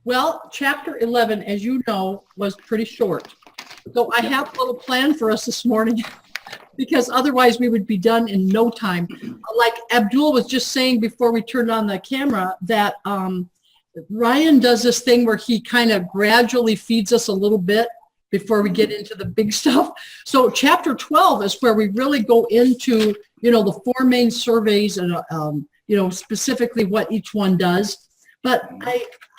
Well, chapter 11, as you know, was pretty short. So I have a little plan for us this morning because otherwise we would be done in no time. Like Abdul was just saying before we turned on the camera that Ryan does this thing where he kind of gradually feeds us a little bit before we get into the big stuff. So chapter 12 is where we really go into, the four main surveys and, specifically what each one does. But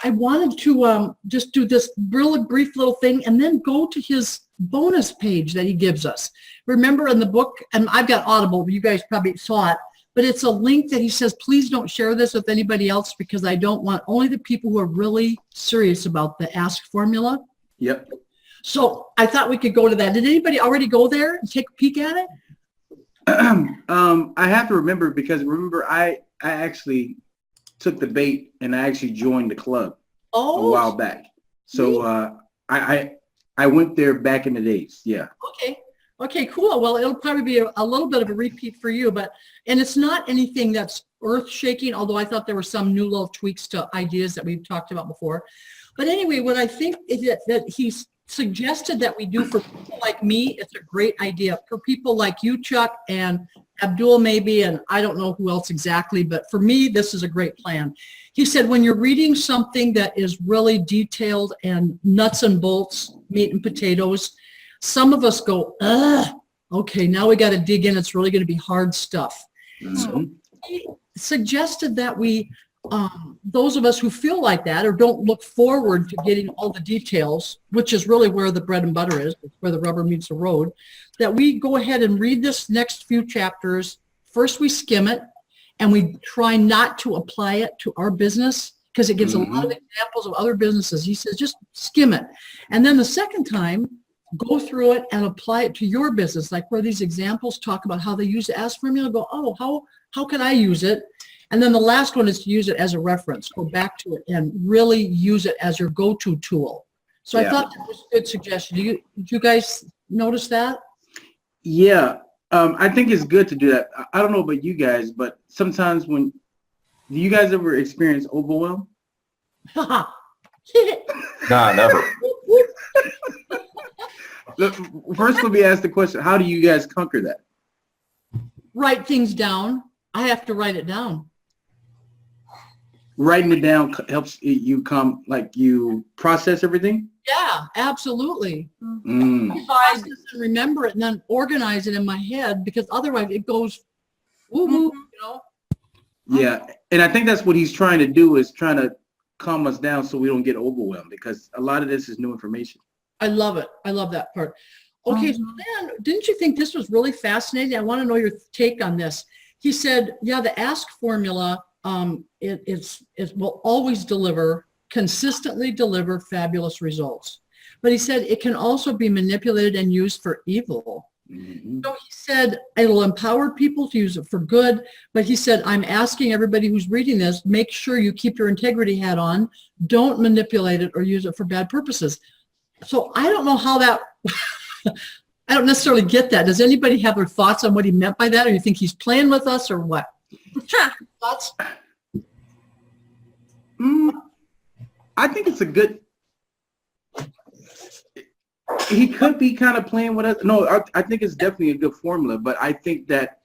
I wanted to just do this really brief little thing and then go to his bonus page that he gives us. Remember in the book, and I've got Audible, you guys probably saw it, but it's a link that he says, please don't share this with anybody else because I don't want only the people who are really serious about the ask formula. Yep. So I thought we could go to that. Did anybody already go there and take a peek at it? I have to remember because I actually took the bait and I actually joined the club a while back. So I went there back in the days. Yeah. Okay, cool. Well, it'll probably be a little bit of a repeat for you, and it's not anything that's earth shaking, although I thought there were some new little tweaks to ideas that we've talked about before. But anyway, what I think is that he's suggested that we do for people like me, it's a great idea. For people like you, Chuck, and Abdul maybe, and I don't know who else exactly, but for me, this is a great plan. He said, when you're reading something that is really detailed and nuts and bolts, meat and potatoes, some of us go, okay, now we got to dig in. It's really going to be hard stuff. Mm-hmm. So he suggested that we, those of us who feel like that or don't look forward to getting all the details, which is really where the bread and butter is, where the rubber meets the road, that we go ahead and read this next few chapters. First, we skim it, and we try not to apply it to our business because it gives a lot of examples of other businesses. He says, just skim it. And then the second time, go through it and apply it to your business, like where these examples talk about how they use the ask formula. Go, how can I use it? And then the last one is to use it as a reference. Go back to it and really use it as your go-to tool. So I thought that was a good suggestion. Did you guys notice that? Yeah, I think it's good to do that. I don't know about you guys, but sometimes do you guys ever experience overwhelm? Nah, never. Look, first, let me ask the question: how do you guys conquer that? Write things down. I have to write it down. Writing it down helps you you process everything? Yeah, absolutely. Process and remember it and then organize it in my head because otherwise it goes woo-woo, Yeah, and I think that's what he's trying to do is trying to calm us down so we don't get overwhelmed because a lot of this is new information. I love it. I love that part. Okay, so then, didn't you think this was really fascinating? I want to know your take on this. He said, yeah, the ask formula, it will always consistently deliver fabulous results. But he said it can also be manipulated and used for evil. Mm-hmm. So he said it'll empower people to use it for good. But he said, I'm asking everybody who's reading this, make sure you keep your integrity hat on. Don't manipulate it or use it for bad purposes. So I don't know how that, I don't necessarily get that. Does anybody have their thoughts on what he meant by that? Or you think he's playing with us or what? Thoughts? I think it's a good, he could be kind of playing with us. No, I think it's definitely a good formula, but I think that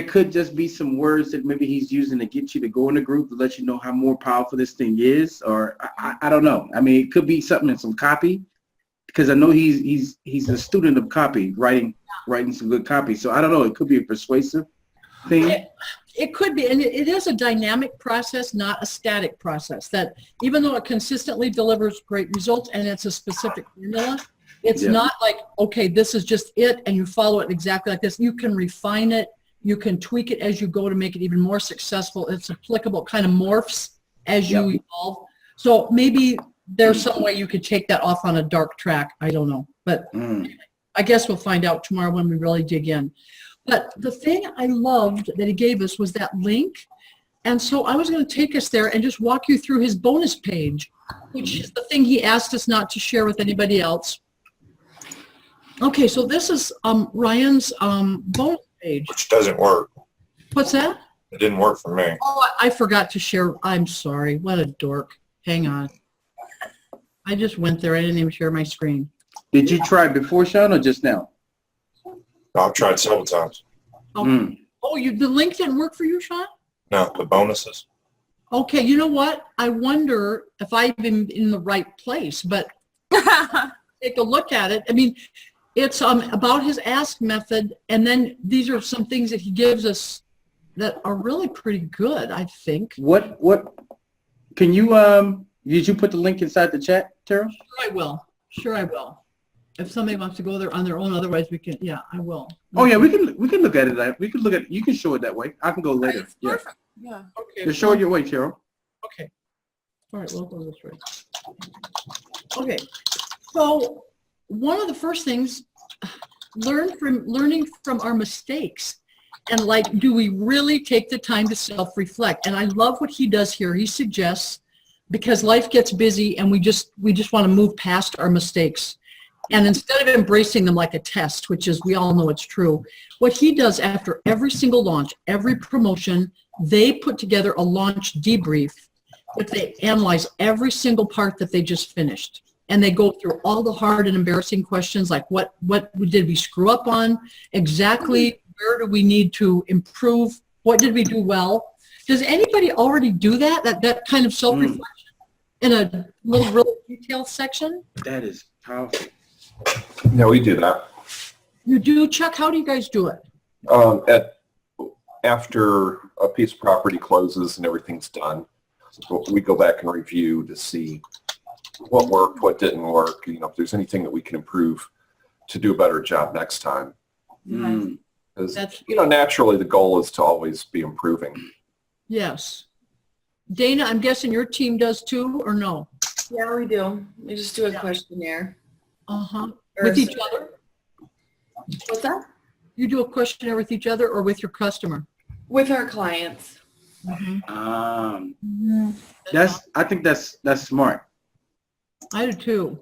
could just be some words that maybe he's using to get you to go in a group to let you know how more powerful this thing is, or I don't know. I mean, it could be something in some copy. Because I know he's a student of copy, writing some good copy. So I don't know. It could be a persuasive thing. It could be, and it is a dynamic process, not a static process. That even though it consistently delivers great results and it's a specific formula, it's not like, okay, this is just it, and you follow it exactly like this. You can refine it. You can tweak it as you go to make it even more successful. It's applicable, kind of morphs as you evolve. So maybe there's some way you could take that off on a dark track. I don't know. But I guess we'll find out tomorrow when we really dig in. But the thing I loved that he gave us was that link. And so I was going to take us there and just walk you through his bonus page, which is the thing he asked us not to share with anybody else. Okay, so this is Ryan's bonus page. Which doesn't work. What's that? It didn't work for me. Oh, I forgot to share. I'm sorry. What a dork. Hang on. I just went there. I didn't even share my screen. Did you try before, Sean, or just now? I've tried several times. Oh, Mm. the link didn't work for you, Sean? No, the bonuses. Okay, you know what? I wonder if I've been in the right place, but take a look at it. I mean, it's about his ask method, and then these are some things that he gives us that are really pretty good, I think. What can you did you put the link inside the chat, Tara? Sure I will. If somebody wants to go there on their own, otherwise we can, yeah, I will. Oh yeah, we can look at it. We can look at, you can show it that way. I can go later. It's Yeah. perfect. Yeah. Okay. Just show it your way, Tara. Okay. All right, we'll go this way. Okay. So one of the first things, learning from our mistakes. And like, do we really take the time to self-reflect? And I love what he does here. He suggests, because life gets busy and we just want to move past our mistakes. And instead of embracing them like a test, which is, we all know it's true, what he does after every single launch, every promotion, they put together a launch debrief, but they analyze every single part that they just finished. And they go through all the hard and embarrassing questions, like what did we screw up on? Exactly, where do we need to improve? What did we do well? Does anybody already do that kind of self-reflection in a little really detailed section? That is powerful. Yeah, we do that. You do, Chuck? How do you guys do it? After a piece of property closes and everything's done, we go back and review to see what worked, what didn't work, if there's anything that we can improve to do a better job next time. Mm. Because, naturally the goal is to always be improving. Yes. Dana, I'm guessing your team does too, or no? Yeah, we do. We just do a questionnaire. Uh-huh. With each other? What's that? You do a questionnaire with each other or with your customer? With our clients. I think that's smart. I do too.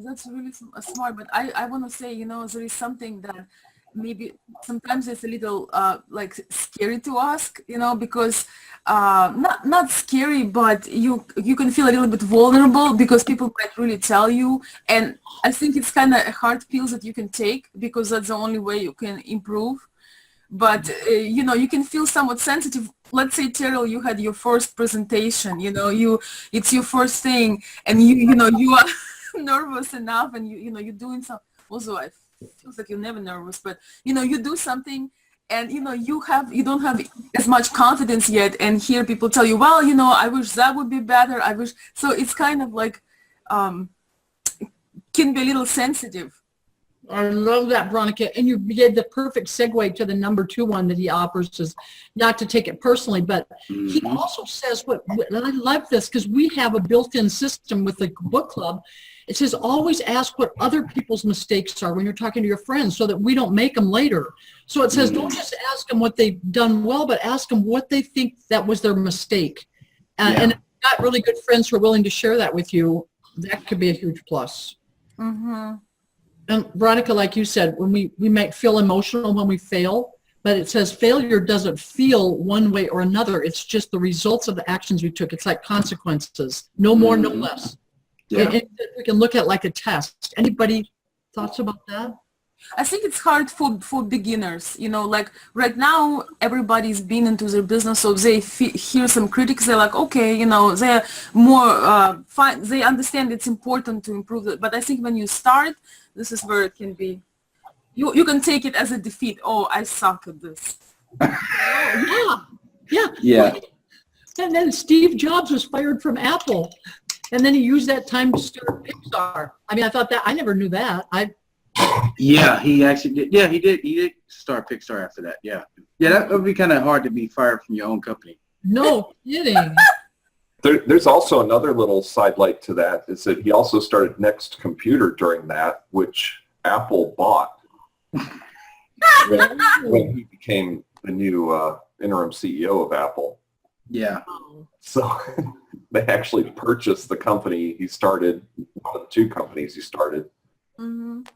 That's really smart. But I want to say, there is something that maybe sometimes it's a little like scary to ask, because not scary, but you can feel a little bit vulnerable because people might really tell you. And I think it's kind of a hard pill that you can take because that's the only way you can improve. But, you can feel somewhat sensitive. Let's say, Terrell, you had your first presentation, it's your first thing and you are nervous enough and you're doing some, also I feels like you're never nervous, but you do something and you don't have as much confidence yet, and here people tell you, well, I wish that would be better, so it's kind of like can be a little sensitive. I love that, Veronica. And you did the perfect segue to the number 2 one that he offers, is not to take it personally, but he also says and I love this because we have a built-in system with the book club. It says always ask what other people's mistakes are when you're talking to your friends so that we don't make them later. So it says don't just ask them what they've done well, but ask them what they think that was their mistake. And if you've got really good friends who are willing to share that with you, that could be a huge plus. Mm-hmm. And Veronica, like you said, when we might feel emotional when we fail, but it says failure doesn't feel one way or another. It's just the results of the actions we took. It's like consequences, no more, no less. Yeah. And we can look at like a test. Anybody thoughts about that? I think it's hard for beginners, like right now everybody's been into their business, so they hear some critics, they're like, okay, they're more fine, they understand it's important to improve it. But I think when you start, this is where it can be, you can take it as a defeat. Oh, I suck at this. Yeah. And then Steve Jobs was fired from Apple, and then he used that time to start Pixar. I mean, I thought that, I never knew that. Yeah, he actually did. Yeah, he did start Pixar after that. Yeah, that would be kind of hard to be fired from your own company. No kidding. There's also another little sidelight to that, is that he also started Next Computer during that, which Apple bought when he became the new interim CEO of Apple. Yeah. So they actually purchased the company he started, one of the 2 companies he started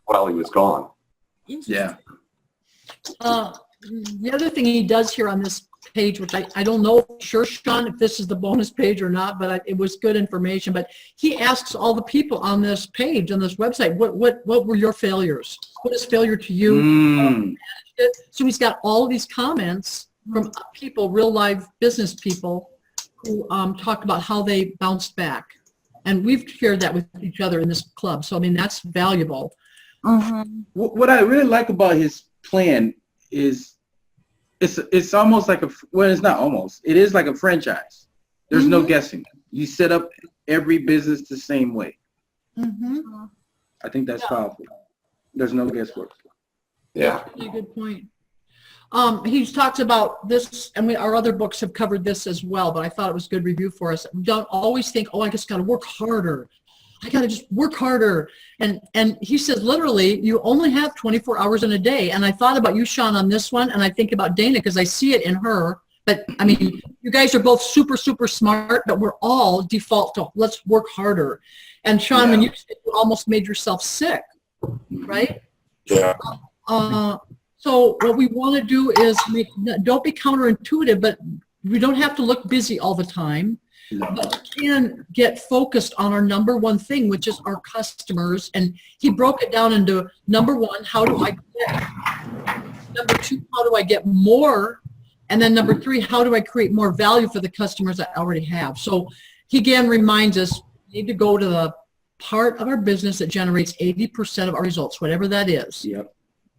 while he was gone. Yeah. The other thing he does here on this page, which I don't know for sure, Sean, if this is the bonus page or not, but it was good information. But he asks all the people on this page, on this website, what were your failures? What is failure to you? So he's got all of these comments from people, real live business people, who talk about how they bounced back. And we've shared that with each other in this club. So, I mean, that's valuable. What I really like about his plan is it's almost like it's not almost. It is like a franchise. There's no guessing. You set up every business the same way. I think that's powerful. There's no guesswork. Yeah. Really good point. He talks about this, and our other books have covered this as well, but I thought it was a good review for us. Don't always think, oh, I just got to work harder. I got to just work harder. And he says, literally, you only have 24 hours in a day. And I thought about you, Sean, on this one, and I think about Dana because I see it in her. But, I mean, you guys are both super, super smart, but we're all default to let's work harder. And, Sean, when you said you almost made yourself sick, right? Yeah. So what we want to do is don't be counterintuitive, but we don't have to look busy all the time. But we can get focused on our number one thing, which is our customers. And he broke it down into number one, how do I get? Number two, how do I get more? And then number three, how do I create more value for the customers I already have? So he again reminds us, we need to go to the part of our business that generates 80% of our results, whatever that is. Yep.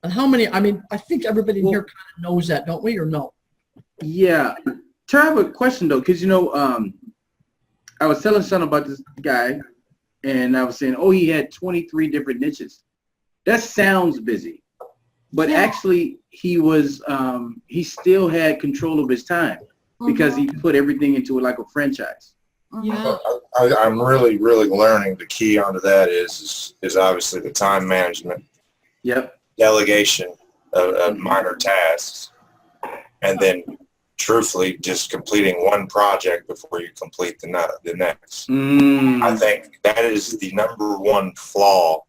And how many, I mean, I think everybody here kind of knows that, don't we, or no? Yeah. Tara, I have a question, though, because, I was telling son about this guy, and I was saying, oh, he had 23 different niches. That sounds busy. But actually, he still had control of his time because he put everything into it like a franchise. Yeah. I'm really, really learning the key onto that is obviously the time management. Yep. Delegation of minor tasks, and then truthfully just completing one project before you complete the next. I think that is the number one flaw.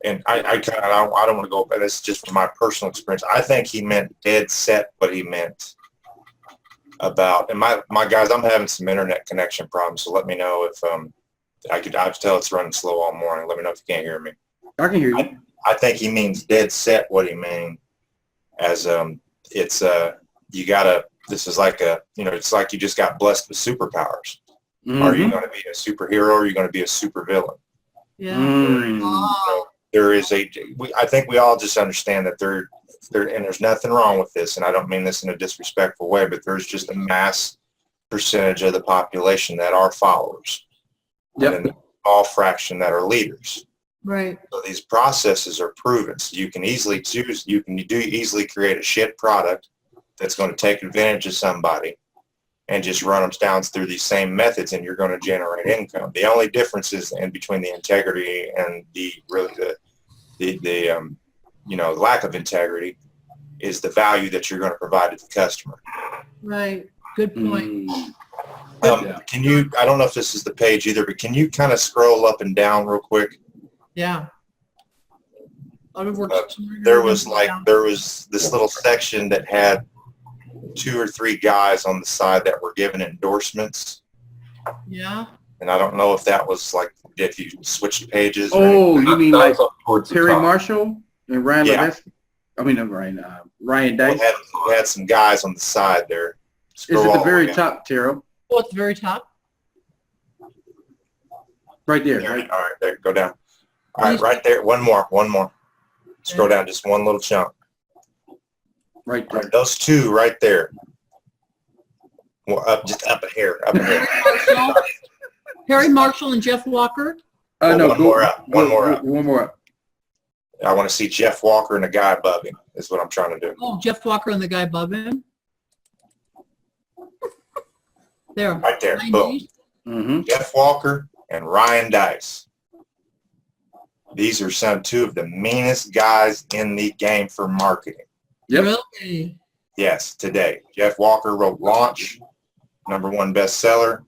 And I don't want to go, but that's just from my personal experience. I think he meant dead set what he meant about, and my guys, I'm having some internet connection problems, so let me know if I could tell it's running slow all morning. Let me know if you can't hear me. I can hear you. I think he means dead set what he means as it's you gotta, this is like it's like you just got blessed with superpowers. Are you going to be a superhero or are you going to be a supervillain? Yeah. I think we all just understand that there, and there's nothing wrong with this, and I don't mean this in a disrespectful way, but there's just a mass percentage of the population that are followers. Yep. And a small fraction that are leaders. Right. So these processes are proven. So you can easily easily create a shit product that's going to take advantage of somebody and just run them down through these same methods, and you're going to generate income. The only difference is in between the integrity and the lack of integrity is the value that you're going to provide to the customer. Right. Good point. Can you, I don't know if this is the page either, but can you kind of scroll up and down real quick? Yeah. There was this little section that had 2 or 3 guys on the side that were giving endorsements. Yeah. And I don't know if that was like if you switched pages. Oh, you mean like towards the Terry top. Marshall and Ryan Levesque? I mean, Ryan Dice. We had some guys on the side there. It's at the very top, Terrell. Oh, at the very top? Right there. All right, there, go down. All right, right there. One more. Scroll down just one little chunk. Right there. Right, those 2 right there. Well, just up a hair. Harry Marshall and Jeff Walker? No, one more up. One more up. up. I want to see Jeff Walker and the guy above him is what I'm trying to do. Oh, Jeff Walker and the guy above him? There. Right there. Boom. Mm-hmm. Jeff Walker and Ryan Dice. These are 2 of the meanest guys in the game for marketing. Yep. Really? Yes, today. Jeff Walker wrote Launch, #1 bestseller.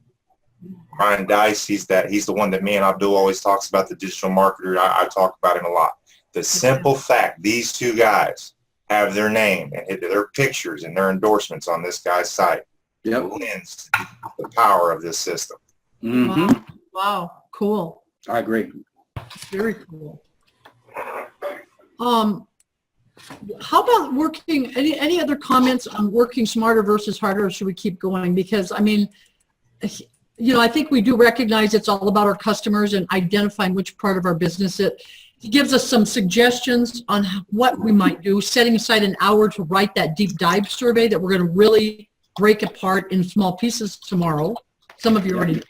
Ryan Dice, he's the one that me and Abdul always talks about, the digital marketer. I talk about him a lot. The simple fact, these 2 guys have their name and their pictures and their endorsements on this guy's site. Yep. Lends the power of this system. Mm-hmm. Wow, cool. I agree. Very cool. How about working, any other comments on working smarter versus harder, or should we keep going? Because, I mean, I think we do recognize it's all about our customers and identifying which part of our business he gives us some suggestions on what we might do, setting aside an hour to write that deep dive survey that we're going to really break apart in small pieces tomorrow. Some of you already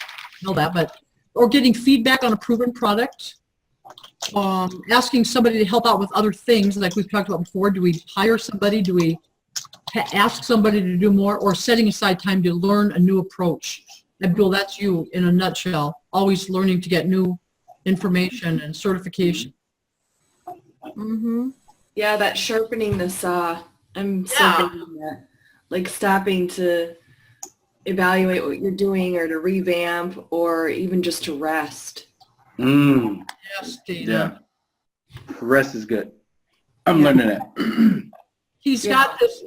know that, or getting feedback on a proven product. Asking somebody to help out with other things like we've talked about before. Do we hire somebody? Do we ask somebody to do more? Or setting aside time to learn a new approach? Abdul, that's you in a nutshell. Always learning to get new information and certification. Mm-hmm. Yeah, that sharpening the saw. I'm so thinking that. Like stopping to evaluate what you're doing or to revamp or even just to rest. Yes, Dana. Yeah. Rest is good. I'm learning that. He's got this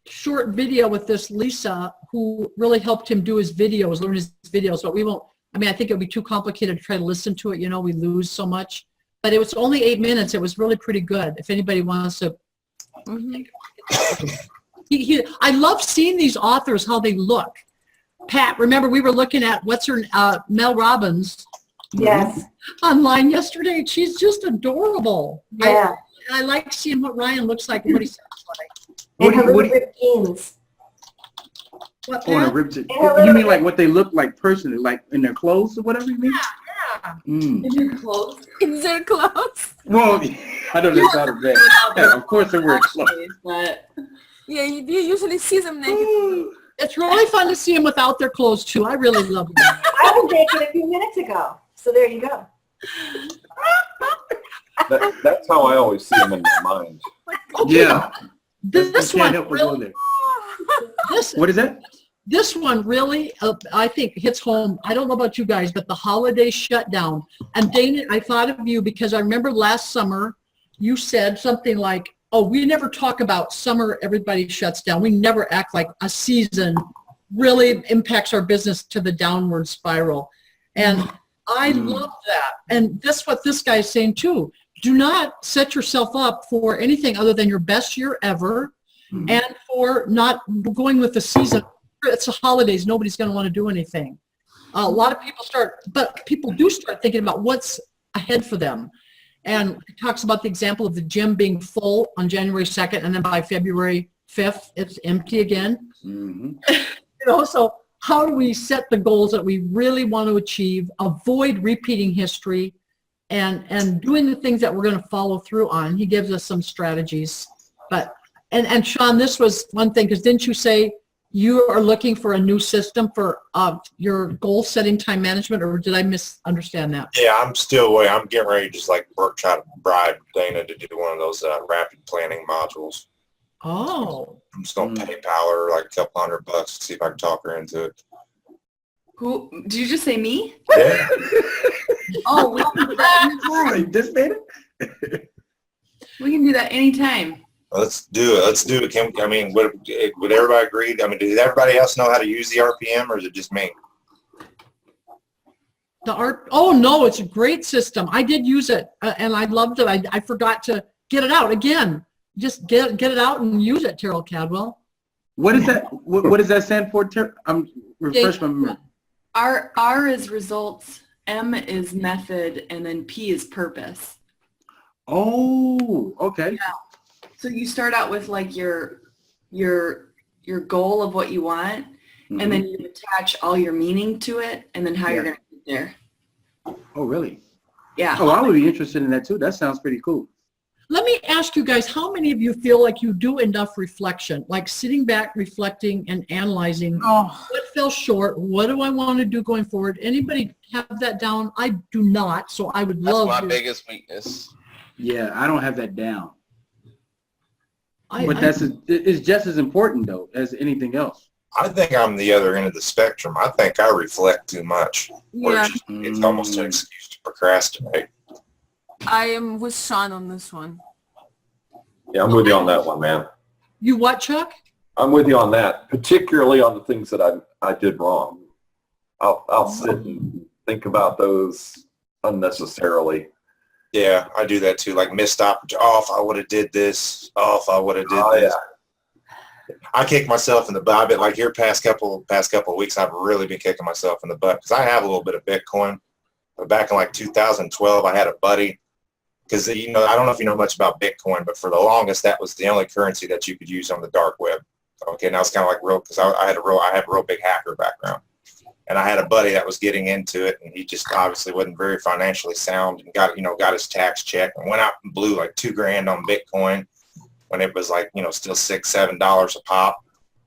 short video with this Lisa who really helped him do his videos, learn his videos, but we won't, I think it would be too complicated to try to listen to it. We lose so much. But it was only 8 minutes. It was really pretty good. If anybody wants to. I love seeing these authors, how they look. Pat, remember we were looking at Mel Robbins. Yes. Online yesterday. She's just adorable. Yeah. I like seeing what Ryan looks like and what he sounds like. And her little ripped jeans. What, On a Pat? ripped. You mean like what they look like personally, like in their clothes or whatever you mean? Yeah. In your clothes? In their clothes. Well, I don't know how to bed. Yeah, of course they wear clothes. But Yeah, you usually see them naked. It's really fun to see them without their clothes too. I really love them. I was naked a few minutes ago. So there you go. That's how I always see them in my mind. Okay, Yeah. this I can't one help but go really, there. What is that? this one really, I think hits home. I don't know about you guys, but the holiday shutdown. And Dana, I thought of you because I remember last summer you said something like, oh, we never talk about summer, everybody shuts down. We never act like a season really impacts our business to the downward spiral. And I love that. And that's what this guy is saying too. Do not set yourself up for anything other than your best year ever and for not going with the season. It's the holidays. Nobody's going to want to do anything. A lot of people do start thinking about what's ahead for them. And it talks about the example of the gym being full on January 2nd, and then by February 5th, it's empty again. So how do we set the goals that we really want to achieve, avoid repeating history, and doing the things that we're going to follow through on? He gives us some strategies. But and Sean, this was one thing, because didn't you say you are looking for a new system for your goal setting, time management, or did I misunderstand that? Yeah, I'm getting ready to just like try to bribe Dana to do one of those rapid planning modules. Oh. I'm just going to PayPal her like a couple $100 to see if I can talk her into it. who did you just say me? Yeah. Oh, we can do that anytime. This Dana? We can do that anytime. Let's do it. Would everybody agree? Did everybody else know how to use the RPM, or is it just me? Oh no, it's a great system. I did use it and I loved it. I forgot to get it out again. Just get it out and use it, Terrell Cadwell. What is that? What does that stand for? I'm refresh my memory. R is results, M is method, and then P is purpose. Oh, okay. Yeah. So you start out with like your goal of what you want, and then you attach all your meaning to it, and then how you're going to get there. Oh, really? Yeah. Oh, I would be interested in that too. That sounds pretty cool. Let me ask you guys, how many of you feel like you do enough reflection, like sitting back, reflecting, and analyzing what fell short? What do I want to do going forward? Anybody have that down? I do not, so I would love That's to. my biggest weakness. Yeah, I don't have that down. But it's just as important though as anything else. I think I'm the other end of the spectrum. I think I reflect too much. Yeah, It's almost an excuse to procrastinate. I am with Sean on this one. Yeah, I'm with you on that one, man. You what, Chuck? I'm with you on that, particularly on the things that I did wrong. I'll sit and think about those unnecessarily. Yeah, I do that too. Like missed opportunity. Oh, if I would have did this. Oh, if I would have did this. Yeah. I kick myself in the butt. I've been like here past couple of weeks. I've really been kicking myself in the butt because I have a little bit of Bitcoin. But back in like 2012, I had a buddy because I don't know if you know much about Bitcoin, but for the longest, that was the only currency that you could use on the dark web. Okay, now it's kind of like real because I have a real big hacker background. And I had a buddy that was getting into it, and he just obviously wasn't very financially sound, and got his tax check and went out and blew like $2,000 on Bitcoin when it was like still $6-7 a pop.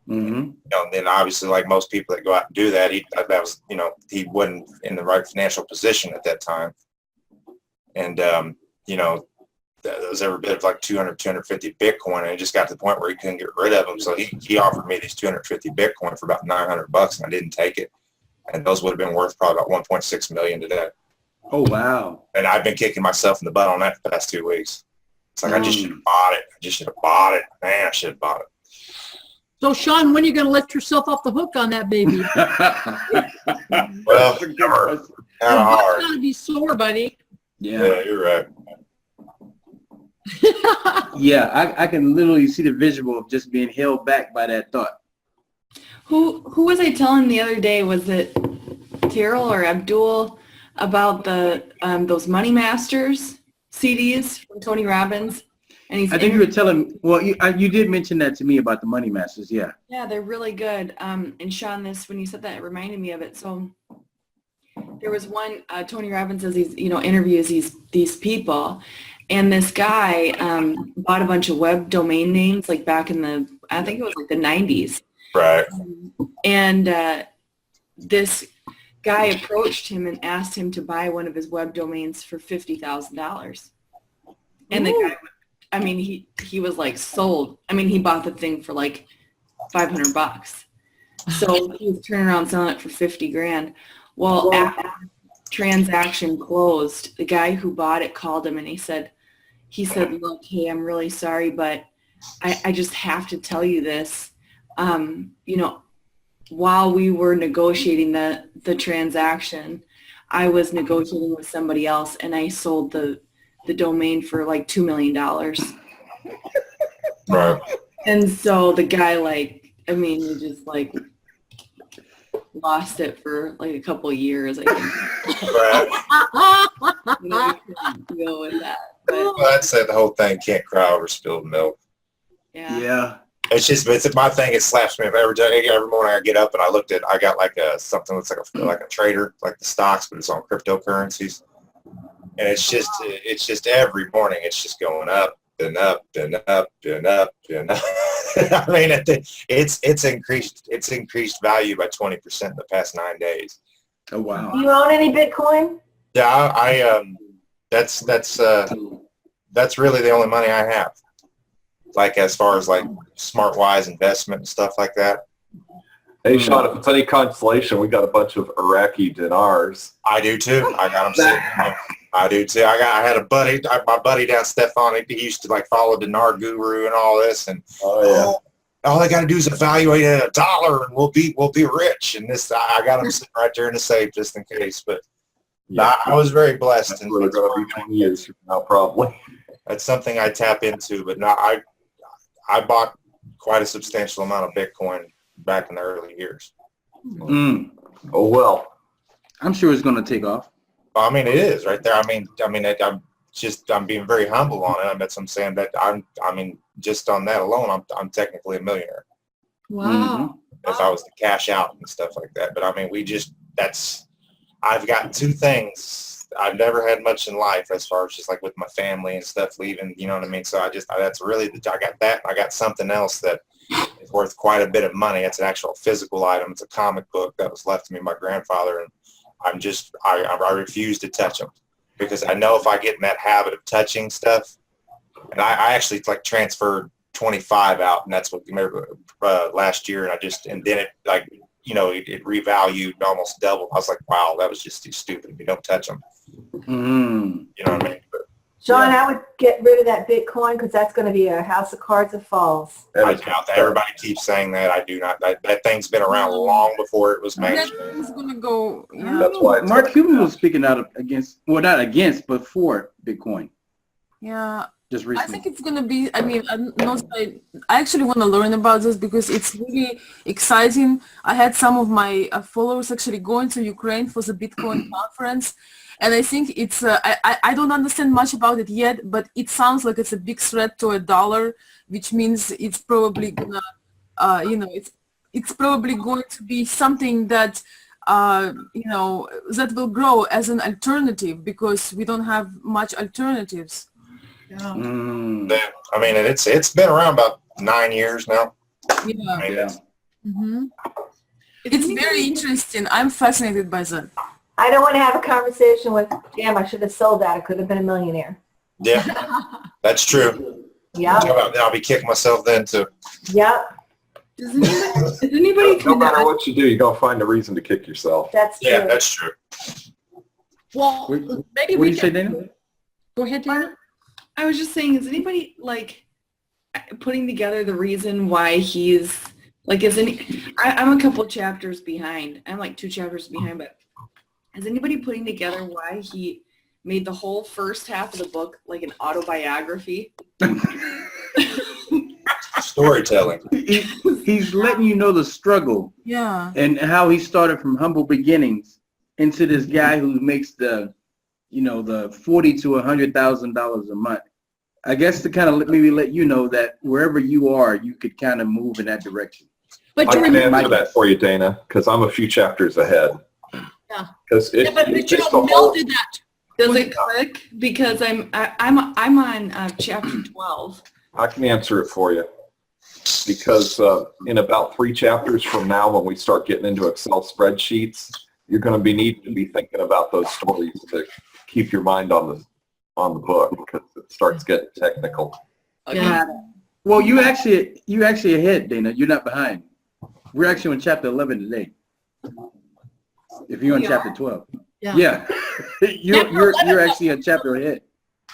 Mm-hmm. And then obviously, like most people that go out and do that, he wasn't in the right financial position at that time, and there was every bit of like 250 Bitcoin, and it just got to the point where he couldn't get rid of them. So he offered me these 250 Bitcoin for about $900, and I didn't take it. And those would have been worth probably about 1.6 million today. Oh, wow. And I've been kicking myself in the butt on that for the past 2 weeks. It's like, I just should have bought it. Man, I should have bought it. So, Sean, when are you going to let yourself off the hook on that baby? Well, kind of hard. It's got to be sore, buddy. Yeah, you're right. Yeah, I can literally see the visual of just being held back by that thought. Who was I telling the other day? Was it Tyrrell or Abdul about the those Money Masters CDs from Tony Robbins? And he's I think you were telling. Well, you did mention that to me about the Money Masters. Yeah. Yeah, they're really good. And Sean, when you said that, it reminded me of it. So there was one Tony Robbins does these interviews these people, and this guy bought a bunch of web domain names like back in I think it was like the 90s. Right. And this guy approached him and asked him to buy one of his web domains for $50,000. And the guy, he was like sold. He bought the thing for like $500. So he was turning around selling it for 50 grand. Well, after the transaction closed, the guy who bought it called him and he said, look, hey, I'm really sorry, but I just have to tell you this. While we were negotiating the transaction, I was negotiating with somebody else, and I sold the domain for like $2 million. Right. And so the guy, he just lost it for like a couple of years, I think. Right. He couldn't deal with that. But, Well, that's it. The whole thing, can't cry over spilled milk. yeah. Yeah. It's my thing. It slaps me every morning I get up and I got like something that's like a trader, like the stocks, but it's on cryptocurrencies. And it's just every morning it's just going up and up and up and up and up. It's increased value by 20% in the past 9 days. Oh, wow. Do you own any Bitcoin? Yeah, that's really the only money I have. Like as far as like smart-wise investment and stuff like that. Hey, Sean, if it's any consolation, we got a bunch of Iraqi dinars. I do too. I got them sitting. I do too. I had a buddy, my buddy down Stefan. He used to like follow Dinar Guru and all this, and all I got to do is evaluate it at $1, and we'll be rich. And this, I got them sitting right there in the safe just in case. But Yeah. I was very blessed. That's And where they're going to be 20 years from now, probably. that's something I tap into. But no, I bought quite a substantial amount of Bitcoin back in the early years. Oh, well. I'm sure it's going to take off. I mean, it is right there. I'm being very humble on it. That's what I'm saying that just on that alone, I'm technically a millionaire Wow. if I was to cash out and stuff like that. But I've got two things. I've never had much in life as far as just like with my family and stuff leaving, you know what I mean? So that's really, I got that. I got something else that is worth quite a bit of money. It's an actual physical item. It's a comic book that was left to me by my grandfather. And I refuse to touch them because I know if I get in that habit of touching stuff, and I actually like transferred 25 out, and that's what last year, and then it it revalued almost double. I was like, wow, that was just too stupid. You don't touch them. You know what I mean? But John, I would get rid of that Bitcoin because that's going to be a house of cards that falls. I doubt that. Everybody keeps saying that. I do not. That thing's been around long before it was That mainstream. thing's gonna go. Yeah. That's why it's Mark Cuban was speaking out against, well, not against, but for Bitcoin Yeah. just I recently. think it's gonna be. I mean, I actually want to learn about this because it's really exciting. I had some of my followers actually going to Ukraine for the Bitcoin conference, and I think it's. I don't understand much about it yet, but it sounds like it's a big threat to a dollar, which means it's probably gonna. It's probably going to be something that. That will grow as an alternative because we don't have much alternatives. Yeah. Then, I mean, it's been around about 9 years now. Yeah. I mean, Yeah. Mm-hmm. It's very interesting. I'm fascinated by that. I don't want to have a conversation with, damn, I should have sold that. I could have been a millionaire. yeah, that's true. Yep, I'll be kicking myself then too. yep, Does anybody No matter what you do, you're going to find a reason to kick yourself. that's Yeah, true. that's true. Well, What- maybe What we do you say, can Dana? go ahead, Dana. I was just saying, is anybody like putting together the reason why he's like, I'm a couple chapters behind. I'm like 2 chapters behind, but is anybody putting together why he made the whole first half of the book like an autobiography? Storytelling. He's letting you know the struggle Yeah. and how he started from humble beginnings into this guy who makes the $40,000 to $100,000 a month. I guess to kind of maybe let you know that wherever you are, you could kind of move in that direction. But I you can remember, answer that for you, Dana, because I'm a few chapters ahead. Yeah. Because yeah, but Mel did that. Does it click? Because I'm on chapter 12. I can answer it for you. Because in about 3 chapters from now, when we start getting into Excel spreadsheets, you're going to need to be thinking about those stories to keep your mind on the book because it starts getting technical. Yeah. Well, you actually ahead, Dana. You're not behind. We're actually on chapter 11 today. If you're on We chapter are? 12. Yeah. Yeah. you're actually a chapter ahead.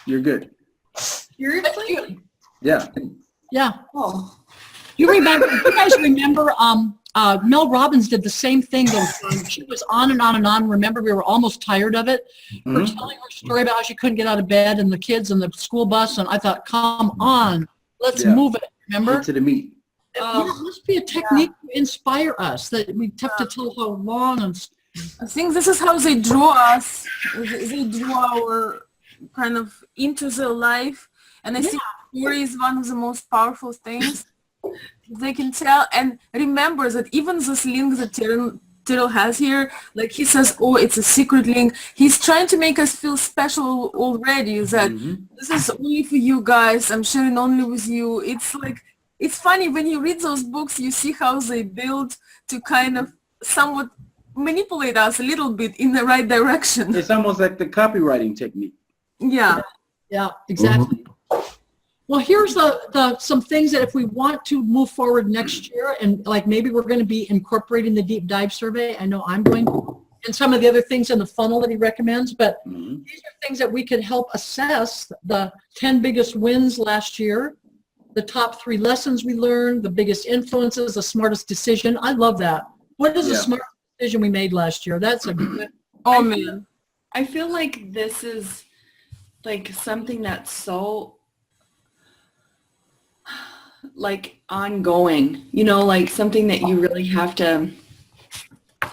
You're good. Seriously? Yeah. Yeah. Oh. You guys remember Mel Robbins did the same thing those times. She was on and on and on. Remember, we were almost tired of it. Her Mhm. telling her story about how she couldn't get out of bed and the kids and the school bus. And I thought, come on, let's Yeah. move it. Remember? Get to the meat. There must be a technique to inspire us that we have to tell how long and I think this is how they draw us. They draw our kind of into their life. And I think story is one of the most powerful things they can tell. And remember that even this link that Tyrell has here, like he says, oh, it's a secret link. He's trying to make us feel special already, that this is only for you guys. I'm sharing only with you. It's like, it's funny when you read those books, you see how they build to kind of somewhat manipulate us a little bit in the right direction. It's almost like the copywriting technique. Yeah. yeah, exactly. Well, here's some things that if we want to move forward next year, and like maybe we're going to be incorporating the deep dive survey. I know I'm going to, and some of the other things in the funnel that he recommends, but these are things that we could help assess the 10 biggest wins last year, the top 3 lessons we learned, the biggest influences, the smartest decision. I love that. What is the smartest decision we made last year? That's a good. Oh, man. I feel like this is like something that's so like ongoing, like something that you really have to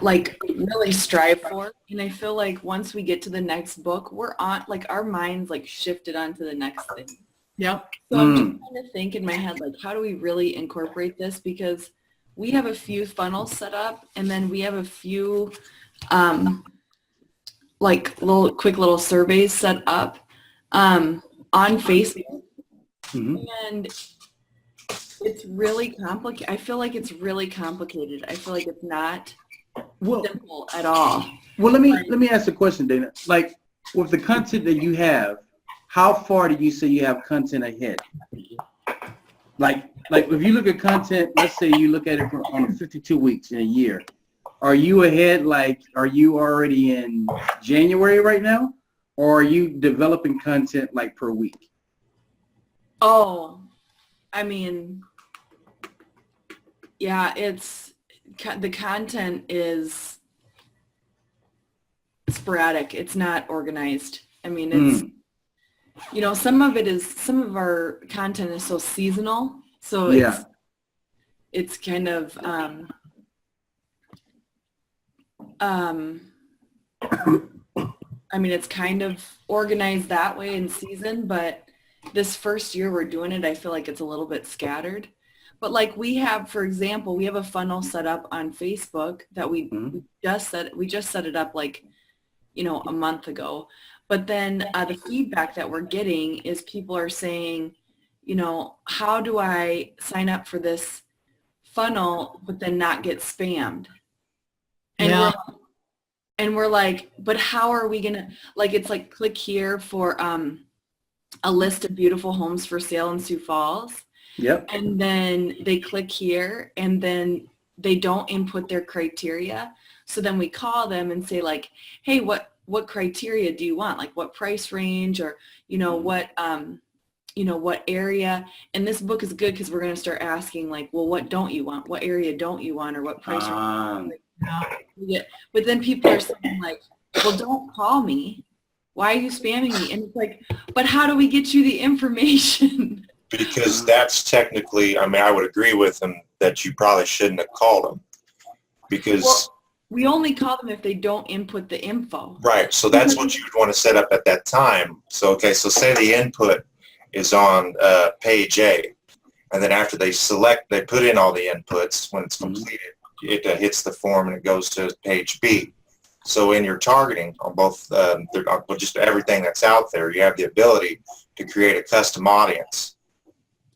like really strive for. And I feel like once we get to the next book, we're on, like our minds like shifted onto the next thing. Yep. So I'm just trying to think in my head, like, how do we really incorporate this? Because we have a few funnels set up, and then we have a few like quick little surveys set up on Facebook. And it's really complicated. I feel like it's really complicated. I feel like it's not simple at all. Well, let me ask a question, Dana. Like, with the content that you have, how far do you say you have content ahead? Like if you look at content, let's say you look at it on 52 weeks in a year, are you ahead? Like, are you already in January right now? or are you developing content like per week? Oh, I mean, yeah, the content is sporadic. It's not organized. I mean, it's, some of our content is so seasonal. So it's kind of, I mean, it's kind of organized that way in season, but this first year we're doing it, I feel like it's a little bit scattered. But like for example, we have a funnel set up on Facebook that we just set it up like, a month ago. But then the feedback that we're getting is people are saying, how do I sign up for this funnel but then not get spammed? And we're like, but how are we gonna, like, it's like click here for a list of beautiful homes for sale in Sioux Falls. Yep. And then they click here and then they don't input their criteria. So then we call them and say like, hey, what criteria do you want? Like what price range or, what area? And this book is good because we're going to start asking like, well, what don't you want? What area don't you want? Or what price range? But then people are saying like, well, don't call me. Why are you spamming me? And it's like, but how do we get you the information? Because that's technically, I mean, I would agree with them that you probably shouldn't have called them because we only call them if they don't input the info. Right. So that's what you would want to set up at that time. So, okay. So say the input is on page A, and then after they put in all the inputs. When it's completed, it hits the form and it goes to page B. So in your targeting on both, just everything that's out there, you have the ability to create a custom audience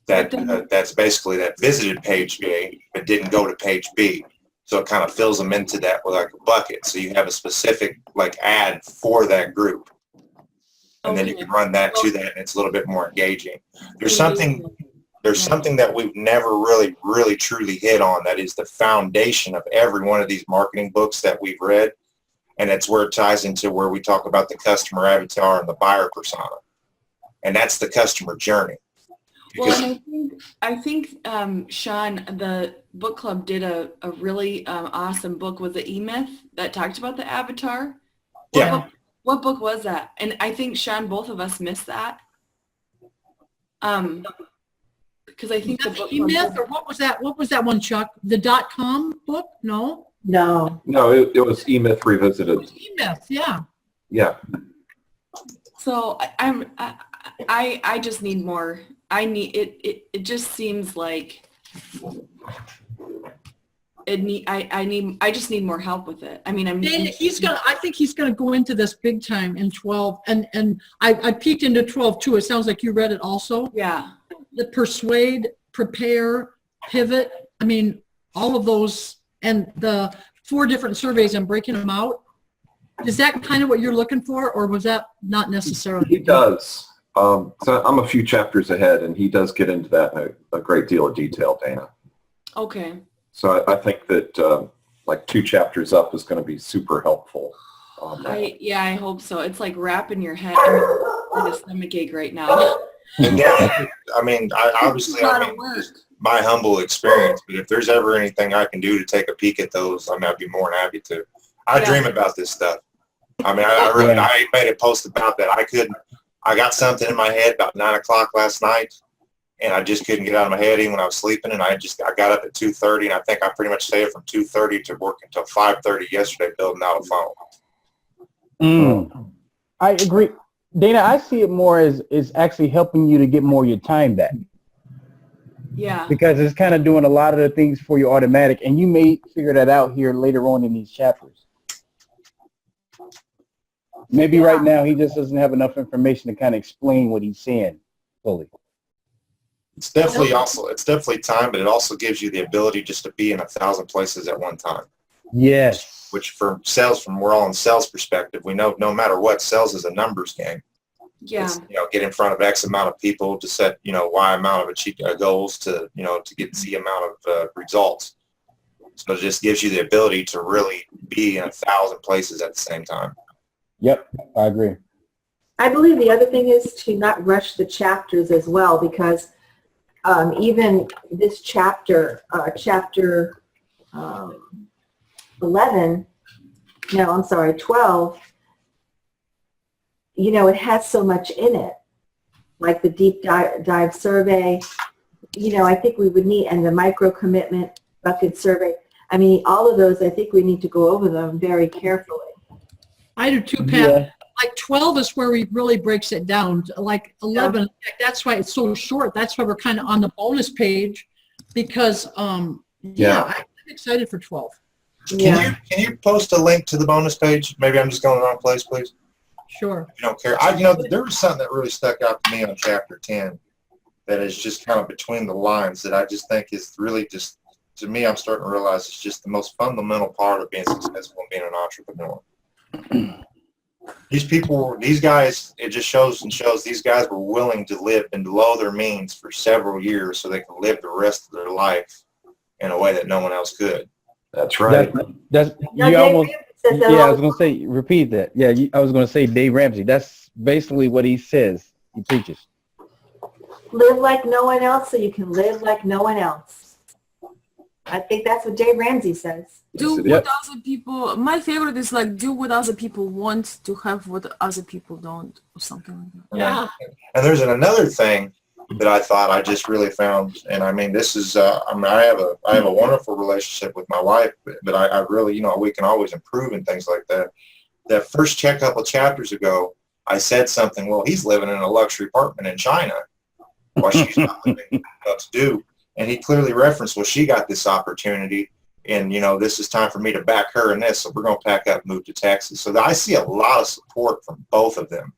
that's basically that visited page A but didn't go to page B. So it kind of fills them into that with like a bucket. So you have a specific like ad for that group. And then you can run that to that and it's a little bit more engaging. There's something that we've never really, really truly hit on that is the foundation of every one of these marketing books that we've read. And it's where it ties into where we talk about the customer avatar and the buyer persona. And that's the customer journey. Well, and I think Sean, the book club did a really awesome book with the E-Myth that talked about the avatar. What book was that? And I think, Sean, both of us missed that. Because I think the book E-Myth, or what was that? What was that one, Chuck? The .com book? No? No. No, it was E-Myth Revisited. It was E-Myth, yeah. Yeah. So I just need more. It just seems like I just need more help with it. I mean, I think he's gonna go into this big time in 12, and I peeked into 12 too. It sounds like you read it also. Yeah. The persuade, prepare, pivot. I mean, all of those, and the 4 different surveys and breaking them out. Is that kind of what you're looking for, or was that not necessarily? He does. So I'm a few chapters ahead, and he does get into that in a great deal of detail, Dana. Okay. So I think that like 2 chapters up is going to be super helpful. I hope so. It's like wrapping your head. I'm in a stomach ache right now. And yeah, I mean, my humble experience, but if there's ever anything I can do to take a peek at those, I mean, I'd be more than happy to. I dream about this stuff. I mean, I made a post about that. I got something in my head about 9 o'clock last night, and I just couldn't get out of my head even when I was sleeping, and I got up at 2:30, and I think I pretty much stayed from 2:30 to work until 5:30 yesterday building out a phone. I agree. Dana, I see it more as actually helping you to get more of your time back. Yeah. Because it's kind of doing a lot of the things for you automatic, and you may figure that out here later on in these chapters. Maybe right now he just doesn't have enough information to kind of explain what he's saying fully. It's definitely time, but it also gives you the ability just to be in 1,000 places at one time. Yes. Which we're all in sales perspective, we know no matter what, sales is a numbers game. Yeah. It's, get in front of X amount of people to set, Y amount of goals to get Z amount of results. So it just gives you the ability to really be in 1,000 places at the same time. Yep, I agree. I believe the other thing is to not rush the chapters as well, because even this chapter, chapter 11, no, I'm sorry, 12, you know, it has so much in it, like the deep dive survey. You know, I think we would need, and the micro commitment bucket survey. I mean, all of those, I think we need to go over them very carefully. I do too, Pat. Yeah. Like 12 is where he really breaks it down. Like 11, that's why it's so short. That's why we're kind of on the bonus page, because I'm excited for 12. Yeah. Can you post a link to the bonus page? Maybe I'm just going the wrong place, please. Sure. You don't care. There was something that really stuck out to me on chapter 10 that is just kind of between the lines that I just think is really just, to me, I'm starting to realize it's just the most fundamental part of being successful and being an entrepreneur. These guys, it just shows these guys were willing to live below their means for several years so they could live the rest of their life in a way that no one else could. That's right. That's No, you Dave almost. Ramsey says that Yeah, I all was gonna say, repeat that. Yeah, I was gonna say Dave Ramsey. That's basically what he says. He preaches. live like no one else so you can live like no one else. I think that's what Dave Ramsey says. Do Yes, what other people, my favorite is like do what other people want to have what other people don't, or something like that. Yeah. And there's another thing that I thought I just really found, and I mean, this is, I have a wonderful relationship with my wife, but I really, we can always improve and things like that. That first couple of chapters ago, I said something, well, he's living in a luxury apartment in China while she's not living what to do. And he clearly referenced, well, she got this opportunity and, this is time for me to back her in this. So we're going to pack up and move to Texas. So I see a lot of support from both of them.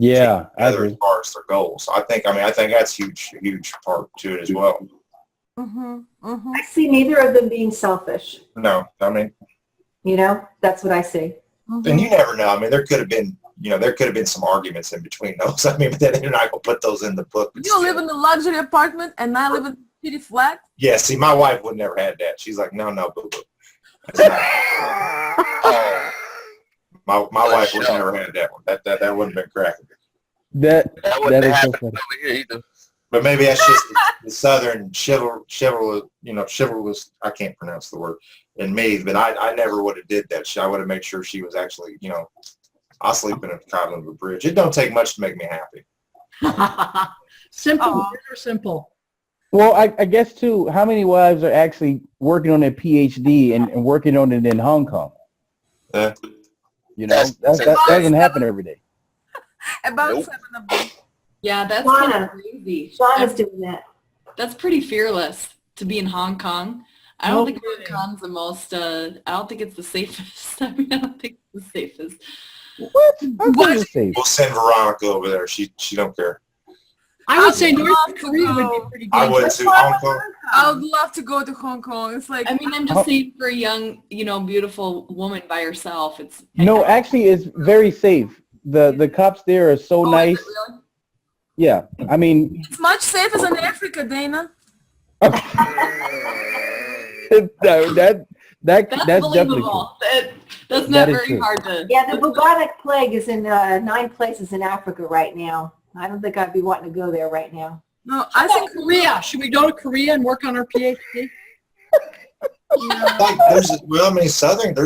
Yeah, I Together agree. as far as their goals. I think that's a huge part to it as well. I see neither of them being selfish. No, I mean, You know, that's what I see. and you never know. I mean, there could have been some arguments in between those. I mean, but then they're not going to put those in the book. But You live in a luxury apartment and I live in a pretty flat. yeah, see, my wife would never had that. She's like, no, boo-boo. My wife would never had that one. That wouldn't have been cracking. That wouldn't is so happen funny. over here either. But maybe that's just the southern chivalrous, I can't pronounce the word, in me, but I never would have did that. I would have made sure she was actually, I'll sleep in a cot under a bridge. It don't take much to make me happy. Simple, Aw. very simple. Well, I guess too, how many wives are actually working on their PhD and working on it in Hong Kong? Yeah. That doesn't happen every day. About Nope. 7 of them. Yeah, that's Shauna. kind of crazy. Shauna's doing that. That's pretty fearless to be in Hong Kong. I don't think Hong Kong's the most, I don't think it's the safest. I mean, I don't think it's the safest. What? I thought it was safe. We'll send Veronica over there. She don't care. I would say I'd North love to Korea would go. be pretty I would dangerous. too. Hong Kong. I would love to go to Hong Kong. It's like, I mean, I'm just saying for a young, beautiful woman by herself, it's... No, actually, it's very safe. The cops there are so oh, nice. is it really? Yeah, I mean, It's much safer than Africa, Dana. that's That's definitely true. believable. That's That not is very true. hard to... Yeah, the bubonic plague is in 9 places in Africa right now. I don't think I'd be wanting to go there right now. No, I think Korea. Should we go to Korea and work on our PhD? Like there's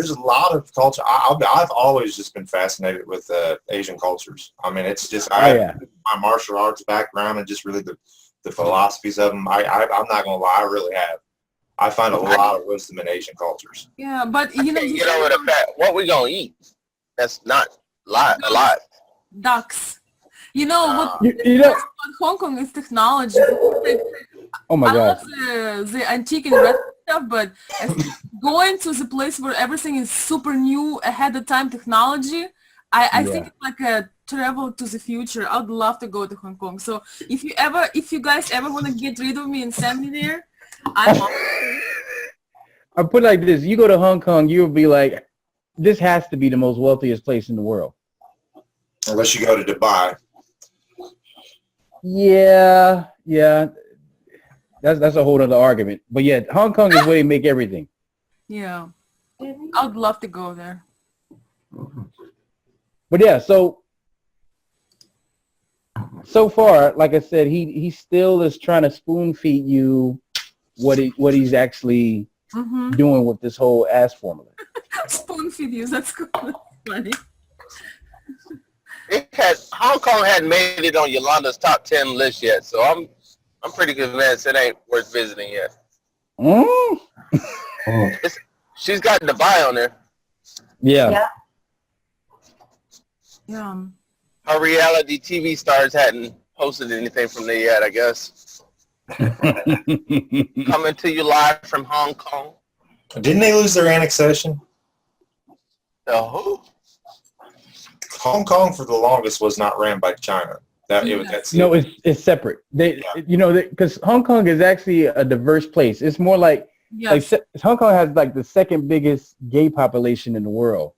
a lot of culture. I've always just been fascinated with Asian cultures. I mean, it's just yeah. my martial arts background and just really the philosophies of them. I'm not gonna lie, I really have. I find a lot of wisdom in Asian cultures. yeah, but I can't get over the fact what we gonna eat. That's not a lot. ducks. You know what? You know, About Hong Kong is technology. Like, oh my I God. love the antique and retro stuff, but going to the place where everything is super new, ahead of time technology, I think it's like a travel to the future. I'd love to go to Hong Kong. So if you guys ever want to get rid of me and send me there, I'm I put it like this: you go to Hong Kong, you'll be like, this has to be the most wealthiest place in the world. Unless you go to Dubai. Yeah. That's a whole other argument. But yeah, Hong Kong is where they make everything. yeah. I'd love to go there. But yeah, so so far, like I said, he still is trying to spoon feed you what he's actually doing with this whole ass formula. Spoon feed you. That's good. That's funny. Hong Kong hadn't made it on Yolanda's top 10 list yet, so I'm pretty convinced it ain't worth visiting yet. Mm? She's got Dubai on there. Yeah. Yeah. Her reality TV stars hadn't posted anything from there yet, I guess. Coming to you live from Hong Kong. Didn't they lose their annexation? The who? Hong Kong for the longest was not ran by China. No, it's separate. Because Hong Kong is actually a diverse place. It's more like Hong Kong has like the second biggest gay population in the world,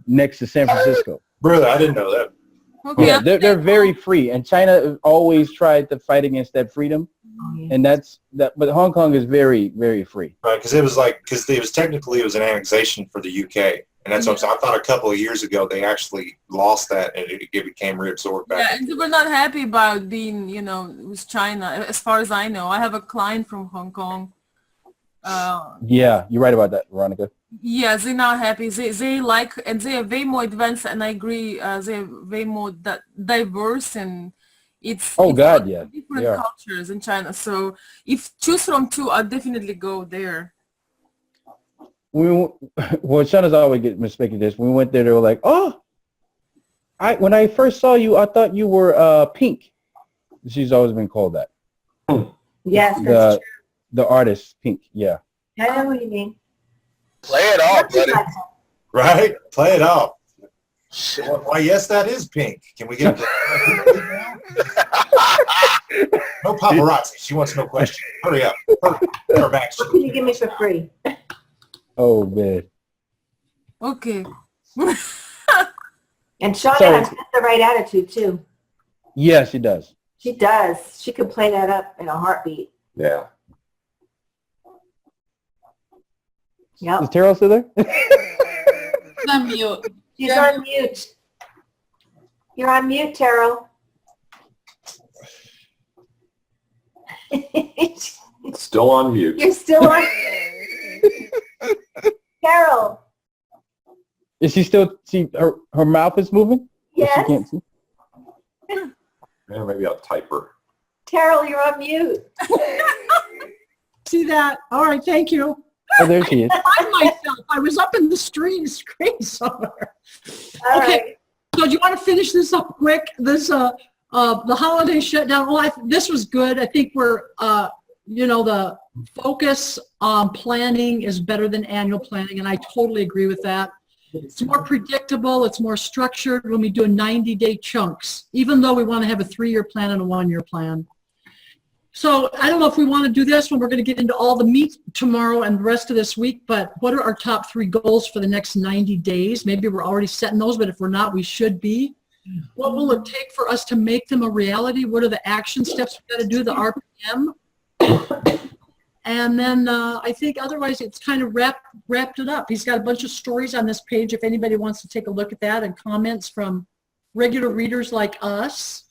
next to San Francisco. Brother, I didn't know that. Okay. Yeah, they're very free, and China always tried to fight against that freedom, and that's that. But Hong Kong is very, very free. Right, because it was technically an annexation for the UK, and that's what I'm saying. I thought a couple of years ago they actually lost that and it became reabsorbed back. Yeah, and they were not happy about being, with China. As far as I know, I have a client from Hong Kong. Yeah, you're right about that, Veronica. Yeah, they're not happy. They like, and they are way more advanced, and I agree. They're way more diverse, and it's different cultures in China. So if choose from two, I'd definitely go there. China's always get mistaken this. When we went there, they were like, "Oh, when I first saw you, I thought you were Pink." She's always been called that. Yes, that's true. The artist Pink. Yeah. I know what you mean. Play it off, buddy. Right? Play it off. Why, yes, that is Pink. Can we get no paparazzi. She wants no question. Hurry up. Her back. What can you give me for free? Oh, man. Okay. And Shauna has the right attitude, too. Yeah, she does. She does. She could play that up in a heartbeat. Yeah. Yep. Is Terrell still there? She's on mute. She's on mute. You're on mute, Terrell. Still on mute. You're still on mute. Terrell. Is she still? Her mouth is moving. Yes. She can't see. Yeah, maybe I'll type her. Terrell, you're on mute. See that? All right, thank you. Oh, there she is. I myself, I was up in the screen somewhere. All Okay, right. so do you want to finish this up quick? This the holiday shutdown. Well, this was good. I think we're the focus on planning is better than annual planning, and I totally agree with that. It's more predictable. It's more structured when we do 90-day chunks, even though we want to have a 3-year plan and a 1-year plan. So I don't know if we want to do this when we're going to get into all the meat tomorrow and the rest of this week, but what are our top 3 goals for the next 90 days? Maybe we're already setting those, but if we're not, we should be. What will it take for us to make them a reality? What are the action steps we got to do, the RPM? And then I think otherwise it's kind of wrapped it up. He's got a bunch of stories on this page if anybody wants to take a look at that, and comments from regular readers like us.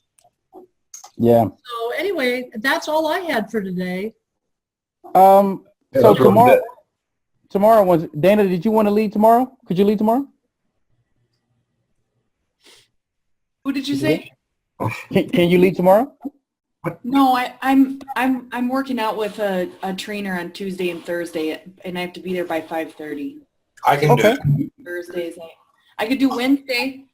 Yeah. So anyway, that's all I had for today. So tomorrow was Dana. Did you want to lead tomorrow? Could you lead tomorrow? Who did you say? Can you lead tomorrow? No, I'm working out with a trainer on Tuesday and Thursday, and I have to be there by 5:30. I can do it. Thursdays. I could do Wednesday.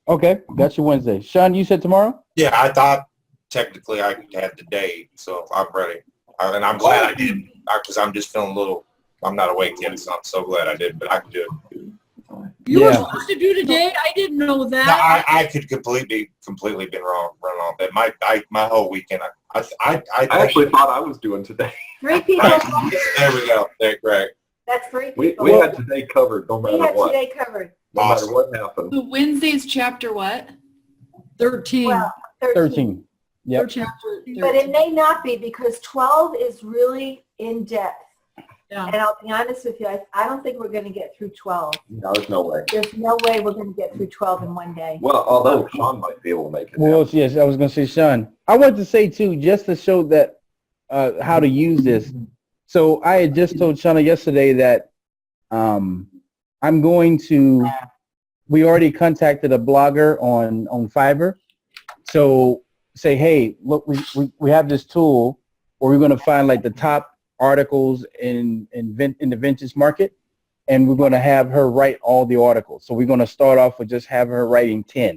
Okay, got you Wednesday. Sean, you said tomorrow? Yeah, I thought technically I had the day, so I'm ready. And I'm glad I did, because I'm just feeling a little, I'm not awake yet, so I'm so glad I did, but I can do it. You were supposed to do today? I didn't know that. No, I could completely been wrong on that. My whole weekend, I actually thought I was doing today. 3 people. There we go. There, Greg. That's 3 people. We had today covered, no matter what. We had today covered. No matter what happened. So Wednesday's chapter what? 13. Well, 13. Yep. Chapter 13. But it may not be, because 12 is really in depth. Yeah. And I'll be honest with you, I don't think we're going to get through 12. No, there's no way. There's no way we're going to get through 12 in one day. Well, although Sean might be able to make it. Well, yes, I was going to say, Sean. I wanted to say, too, just to show that how to use this. So I had just told Shauna yesterday that I'm going to, we already contacted a blogger on Fiverr. So say, hey, look, we have this tool where we're going to find like the top articles in the vintage market, and we're going to have her write all the articles. So we're going to start off with just have her writing 10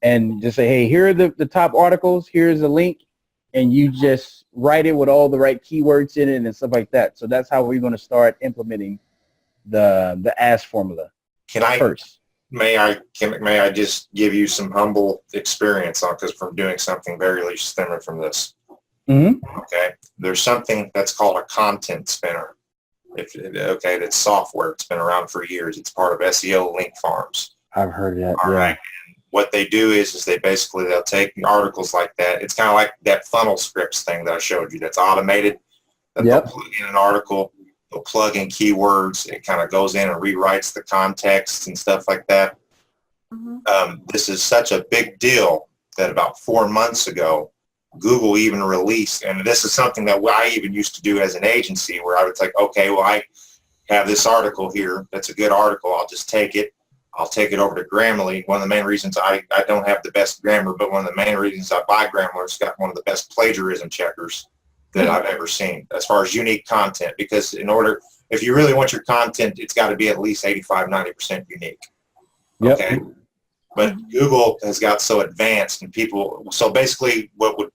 and just say, hey, here are the top articles. Here's a link. And you just write it with all the right keywords in it and stuff like that. So that's how we're going to start implementing the ask formula. Can I first? May I just give you some humble experience on, because from doing something very similar from this. Mm-hmm. Okay, there's something that's called a content spinner. That's software. It's been around for years. It's part of SEO link farms. I've heard that. All yeah. right. What they do is they'll take articles like that. It's kind of like that funnel scripts thing that I showed you. That's automated. That Yep. They'll plug in an article. They'll plug in keywords. It kind of goes in and rewrites the context and stuff like that. Mm-hmm. This is such a big deal that about 4 months ago, Google even released, and this is something that I even used to do as an agency, where I would think, okay, well, I have this article here. That's a good article. I'll just take it. I'll take it over to Grammarly. One of the main reasons I don't have the best grammar, but one of the main reasons I buy Grammarly, it's got one of the best plagiarism checkers that I've ever seen as far as unique content. Because if you really want your content, it's got to be at least 85, 90% unique. Yep. Okay. But Google has got so advanced, and so basically what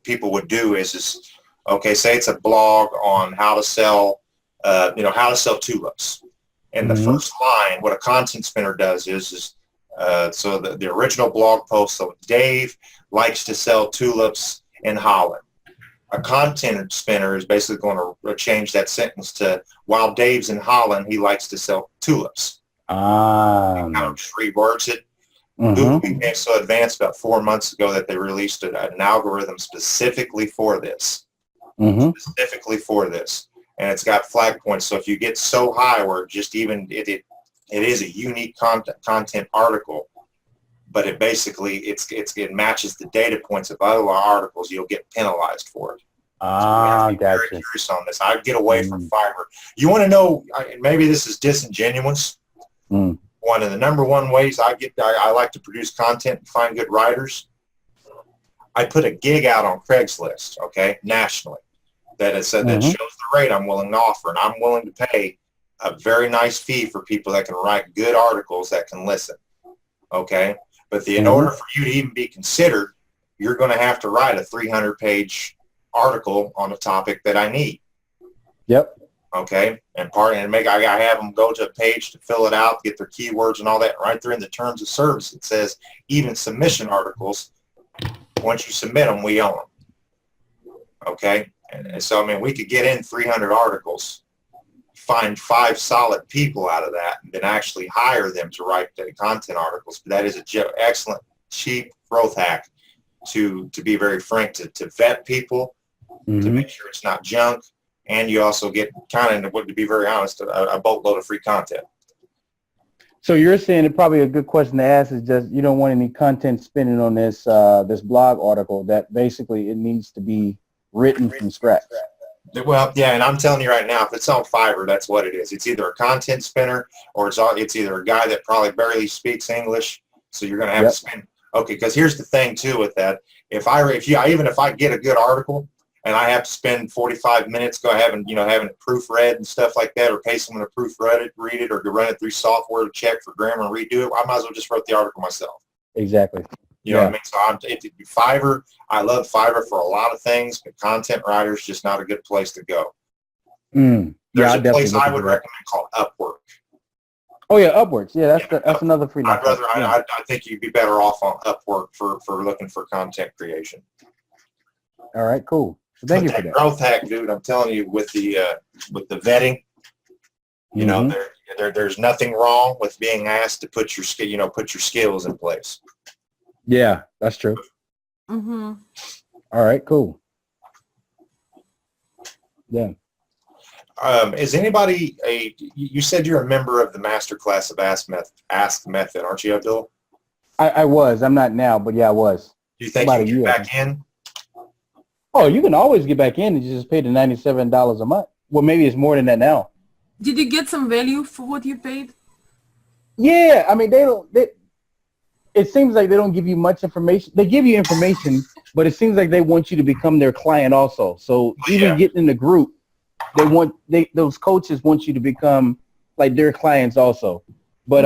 people would do is okay, say it's a blog on how to sell tulips. And the first line, what a content spinner does is so the original blog post, so Dave likes to sell tulips in Holland. A content spinner is basically going to change that sentence to, while Dave's in Holland, he likes to sell tulips. Kind of rewords it. Google became so advanced about 4 months ago that they released an algorithm specifically for this. Specifically for this. And it's got flag points. So if you get so high where just even it is a unique content article, but it basically it matches the data points of other articles, you'll get penalized for it. Gotcha. Very curious on this. I'd get away from Fiverr. You want to know? Maybe this is disingenuous. One of the number one ways I like to produce content and find good writers. I put a gig out on Craigslist, okay, nationally. That that shows the rate I'm willing to offer, and I'm willing to pay a very nice fee for people that can write good articles that can listen. Okay, but in order for you to even be considered, you're going to have to write a 300-page article on a topic that I need. Yep. Okay, I have them go to a page to fill it out, get their keywords and all that. Right there in the terms of service, it says even submission articles. Once you submit them, we own them. Okay. And so, I mean, we could get in 300 articles, find 5 solid people out of that, and then actually hire them to write the content articles. But that is an excellent, cheap growth hack to be very frank, to vet people, to make sure it's not junk. And you also get to be very honest, a boatload of free content. So you're saying that probably a good question to ask is just you don't want any content spinning on this blog article, that basically it needs to be written from scratch. Well, yeah, and I'm telling you right now, if it's on Fiverr, that's what it is. It's either a content spinner or it's either a guy that probably barely speaks English. So you're going to have to spend. Okay, because here's the thing too with that. If I get a good article and I have to spend 45 minutes having it proofread and stuff like that, or pay someone to proofread it, read it, or to run it through software to check for grammar and redo it, I might as well just write the article myself. Exactly. You know what I mean? So Fiverr, I love Fiverr for a lot of things, but content writers just not a good place to go. There's a place I would recommend called Upwork. Oh yeah, Upworks. Yeah, that's another free. I think you'd be better off on Upwork for looking for content creation. All right, cool. So thank you for that. Growth hack, dude. I'm telling you, with the vetting, you know, there's nothing wrong with being asked to put your skills in place. Yeah, that's true. Mm-hmm. All right, cool. Yeah. Is anybody you said you're a member of the master class of Ask Method, aren't you, Abdul? I was. I'm not now, but yeah, I was. Do you think About you a can year. get back in? Oh, you can always get back in and just pay the $97 a month. Well, maybe it's more than that now. Did you get some value for what you paid? Yeah, I mean, it seems like they don't give you much information. They give you information, but it seems like they want you to become their client also. So even getting in the group, those coaches want you to become like their clients also. But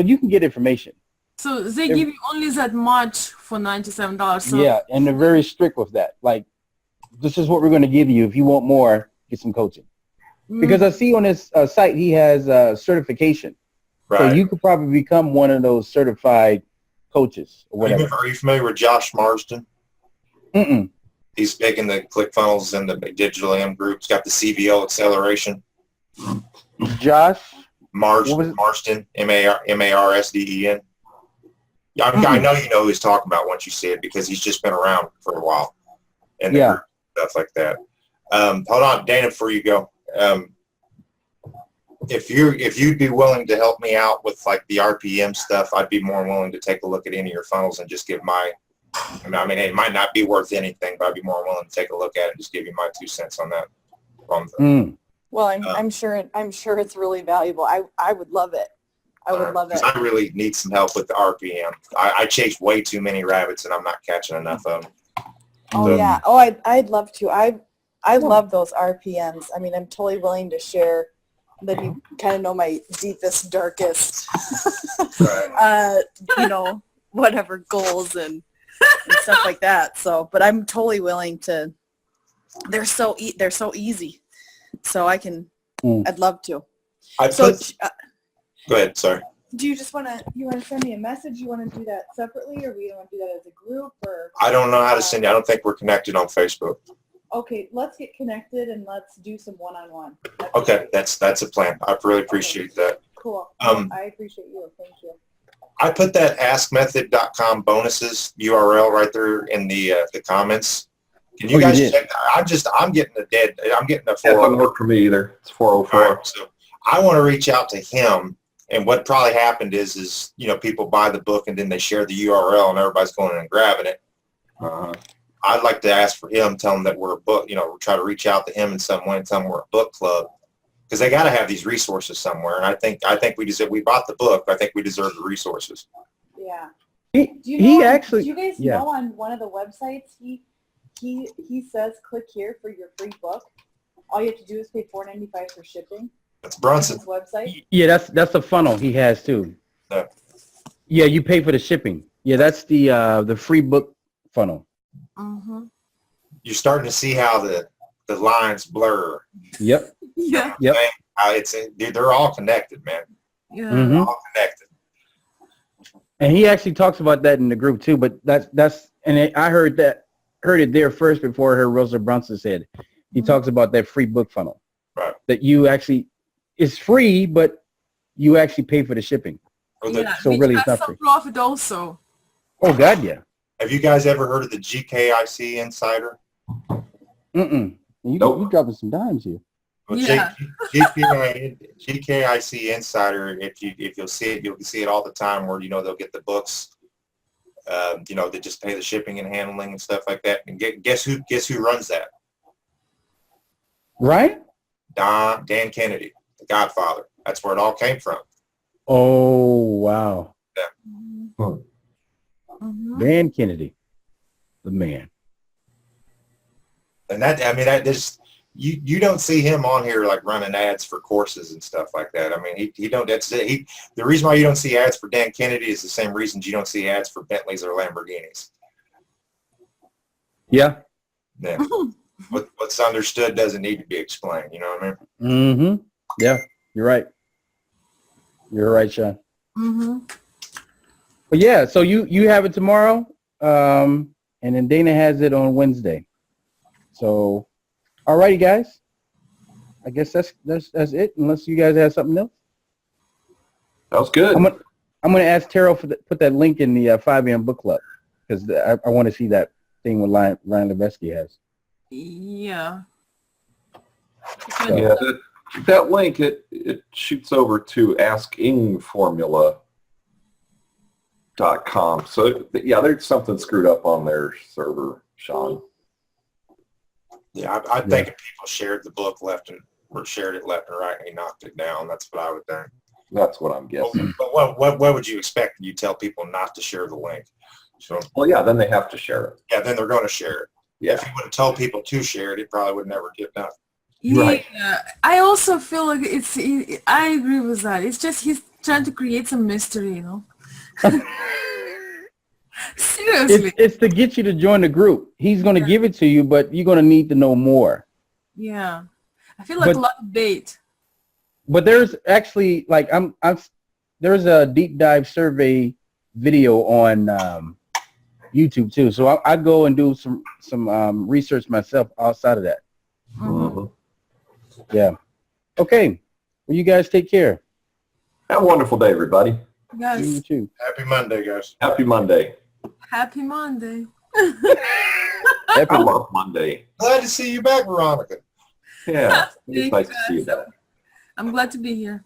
you can get information. So they give you only that much for $97. So Yeah, and they're very strict with that. Like, this is what we're going to give you. If you want more, get some coaching. Because I see on his site he has certification. Right. So you could probably become one of those certified coaches or whatever. Are you familiar with Josh Marsden? Mm-mm. He's big in the ClickFunnels and the digital M groups. Got the CVO acceleration. Josh Marsden, Marsden. Yeah, I know you know who he's talking about once you see it because he's just been around for a while. And stuff like that. Hold on, Dana, before you go. If you'd be willing to help me out with like the RPM stuff, I'd be more willing to take a look at any of your funnels and just give I mean, it might not be worth anything, but I'd be more willing to take a look at it and just give you my 2 cents on that. Well, I'm sure it's really valuable. I would love it. I would love it. I really need some help with the RPM. I chase way too many rabbits and I'm not catching enough of them. Oh yeah. Oh, I'd love to. I love those RPMs. I mean, I'm totally willing to share. Then you kind of know my deepest, darkest, whatever goals and stuff like that. So, but I'm totally willing to. They're so easy. So I can. I'd love to. Go ahead. Sorry. Do you just want to send me a message? You want to do that separately, or we want to do that as a group, or? I don't know how to send you. I don't think we're connected on Facebook. Okay, let's get connected and let's do some one-on-one. Okay, that's a plan. I really appreciate that. Cool. I appreciate you. Thank you. I put that askmethod.com bonuses URL right there in the comments. Can you guys check that? I'm getting a 404. That doesn't work for me either. It's 404. Right, so I want to reach out to him. And what probably happened is people buy the book and then they share the URL and everybody's going in and grabbing it. I'd like to ask for him, tell him that we're a book, try to reach out to him in some way and tell him we're a book club because they got to have these resources somewhere. And I think we bought the book. I think we deserve the resources. Yeah. Do you guys know on one of the websites, he says, click here for your free book. All you have to do is pay $4.95 for shipping. That's Brunson. His website. Yeah, that's the funnel he has too. Yeah, you pay for the shipping. Yeah, that's the free book funnel. You're starting to see how the lines blur. Yep. Yeah. Yep. They're all connected, man. Yeah. They're all connected. And he actually talks about that in the group too. But I heard it there first before I heard Rosa Brunson said. He talks about that free book funnel. Right. That you actually, it's free, but you actually pay for the shipping. So really it's not free. Profit also. Oh God, yeah. Have you guys ever heard of the GKIC Insider? You dropping some dimes here. Well, Yeah. GKIC Insider. If you'll see it all the time. Where they'll get the books. They just pay the shipping and handling and stuff like that. And guess who runs that? Right? Dan Kennedy, the Godfather. That's where it all came from. Oh wow. Yeah. Dan Kennedy, the man. And you don't see him on here like running ads for courses and stuff like that. I mean, he don't. The reason why you don't see ads for Dan Kennedy is the same reasons you don't see ads for Bentleys or Lamborghinis. Yeah. Yeah. What's understood doesn't need to be explained. You know what I mean? Yeah, you're right. You're right, Sean. But yeah, so you have it tomorrow, and then Dana has it on Wednesday. So, all righty, guys. I guess that's it. Unless you guys have something else. That was good. I'm gonna ask Terrell put that link in the 5 a.m. book club because I want to see that thing what Ryan Levesque has. Yeah. Yeah, that link, it shoots over to askingformula.com. So, yeah, there's something screwed up on their server, Sean. Yeah, I think if people shared the book or shared it left and right and he knocked it down, that's what I would think. That's what I'm guessing. But what would you expect? You tell people not to share the link. So, Well, yeah, then they have to share it. yeah, then they're going to share it. Yeah. If you would have told people to share it, it probably would never get done. Yeah, Right. I also feel like I agree with that. It's just he's trying to create some mystery, you know. Seriously. It's to get you to join the group. He's going to give it to you, but you're going to need to know more. Yeah. I feel like a lot of bait. But there's actually like there's a deep dive survey video on YouTube too. So I go and do some research myself outside of that. Mhm. Yeah. Okay. Well, you guys take care. Have a wonderful day, everybody. Yes. You too. Happy Monday, guys. Happy Monday. Happy Monday. I love Monday. Glad to see you back, Veronica. Yeah, it's Thank nice you, to see you guys. back. I'm glad to be here.